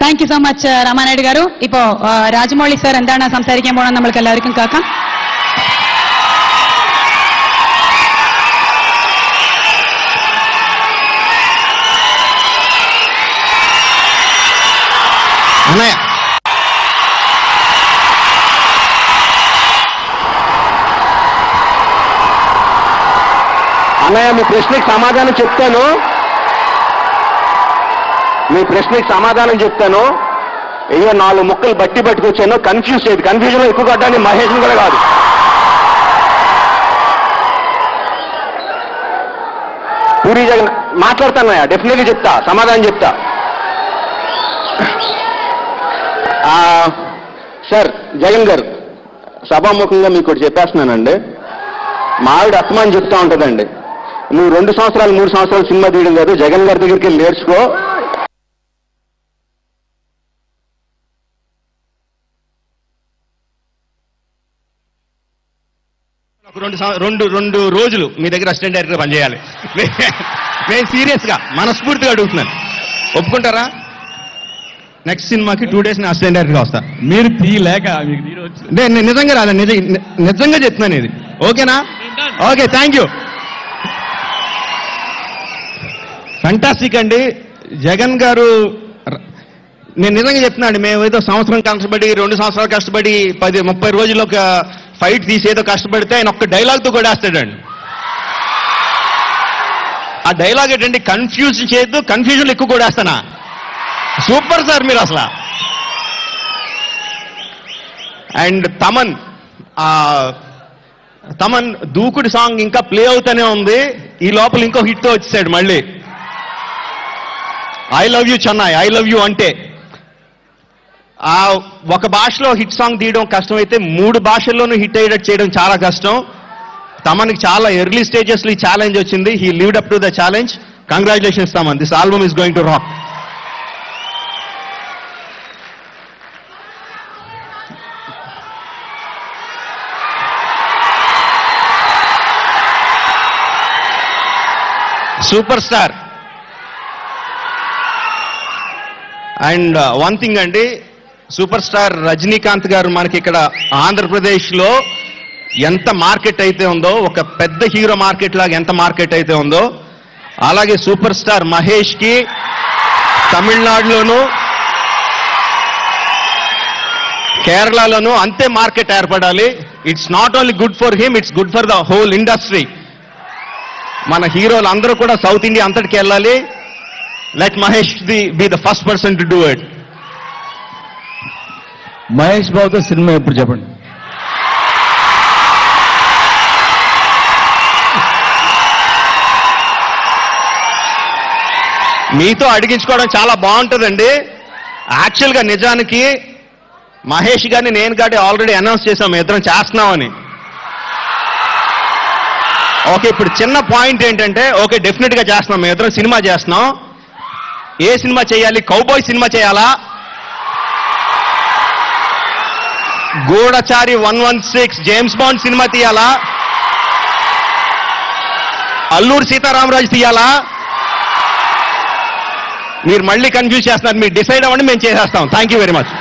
Thank you so much രാമാനായിഡ് గారు. ഇപ്പോ Rajamouli sir എന്താണ് സംസാരിക്കാൻ പോണെന്ന് നമ്മൾക്ക് എല്ലാവർക്കും കേൾക്കാം. అన్నయ్య మీ ప్రశ్నకి సమాధానం చెప్తాను. అయ్యో 4 ముక్కలు బట్టి పట్టుకొచ్చాను. కన్ఫ్యూజ్ చేయదు. కన్ఫ్యూజన్ ఎక్కువ కొట్టడానికి మహేష్ కూడా కాదు. పూరి జగన్ మాట్లాడతానయ్యా, డెఫినెట్లీ చెప్తా, సమాధానం చెప్తా. సార్ జగన్ గారు, సభాముఖంగా మీకు ఒకటి చెప్పేస్తున్నానండి. మా ఆవిడ అస్తమానం చెప్తా ఉంటుందండి, నువ్వు 2 సంవత్సరాలు 3 సంవత్సరాలు సినిమా తీయడం కాదు, జగన్ గారి దగ్గరికి వెళ్ళి నేర్చుకో. రెండు రోజులు మీ దగ్గర అసిస్టెంట్ డైరెక్టర్ పనిచేయాలి. నేను సీరియస్గా మనస్ఫూర్తిగా అడుగుతున్నాను, ఒప్పుకుంటారా? నెక్స్ట్ సినిమాకి 2 days నేను అసిస్టెంట్ డైరెక్టర్గా వస్తా. మీరు తీయలేక నేను నిజంగా రాలే, నిజంగా చెప్తున్నాను ఇది. ఓకేనా? Okay, thank you. ఫంటాస్టిక్ అండి జగన్ గారు. నేను నిజంగా చెప్తున్నాను, మేము ఏదో సంవత్సరం కష్టపడి 2 సంవత్సరాలు కష్టపడి 10-30 రోజుల్లో ఒక ఫైట్ తీసేదో కష్టపడితే ఆయన ఒక్క డైలాగ్తో కొడేస్తాడండి. ఆ డైలాగ్ ఏంటండి, కన్ఫ్యూజ్ చేయొద్దు, కన్ఫ్యూజన్లు ఎక్కువ కొడేస్తానా. సూపర్ సార్ మీరు అసలు. అండ్ తమన్ దూకుడు సాంగ్ ఇంకా ప్లే అవుతూనే ఉంది. ఈ లోపల ఇంకో హిట్తో వచ్చేసాడు మళ్ళీ. I love you Chennai, I love you అంటే ఒక భాషలో హిట్ సాంగ్ తీయడం కష్టమైతే 3 భాషల్లోనూ హిట్ అయ్యేటట్టు చేయడం చాలా కష్టం. తమన్కి చాలా ఎర్లీ స్టేజెస్లో ఈ ఛాలెంజ్ వచ్చింది. He lived up to the challenge. Congratulations Thaman, this album is going to rock. Super star. And one thing అండి, సూపర్ స్టార్ రజనీకాంత్ గారు మనకి ఇక్కడ ఆంధ్రప్రదేశ్లో ఎంత మార్కెట్ అయితే ఉందో, ఒక పెద్ద హీరో మార్కెట్ లాగా ఎంత మార్కెట్ అయితే ఉందో, అలాగే సూపర్ స్టార్ మహేష్కి తమిళనాడులోను కేరళలోను అంతే మార్కెట్ ఏర్పడాలి. It's not only good for him, it's good for the whole industry. మన హీరోలు అందరూ కూడా సౌత్ ఇండియా అంతటికి వెళ్ళాలి. Let Mahesh be the first person to do it. Mahesh బాబుతో సినిమా ఎప్పుడు చెప్పండి. మీతో అడిగించుకోవడం చాలా బాగుంటుందండి. యాక్చువల్గా నిజానికి మహేష్ గారిని నేను గాడి ఆల్రెడీ అనౌన్స్ చేశాం, మేము ఇద్దరం చేస్తున్నామని. ఓకే, ఇప్పుడు చిన్న పాయింట్ ఏంటంటే, ఓకే డెఫినెట్గా చేస్తున్నాం, మేము ఇద్దరం సినిమా చేస్తున్నాం. ఏ సినిమా చేయాలి? కౌబాయ్ సినిమా చేయాలా? గూఢచారి 116 జేమ్స్ బాండ్ సినిమా తీయాలా? అల్లూరు సీతారామరాజు తీయాలా? మీరు మళ్ళీ కన్ఫ్యూజ్ చేస్తున్నారు, మీరు డిసైడ్ అవ్వండి, మేము చేసేస్తాం. Thank you very much.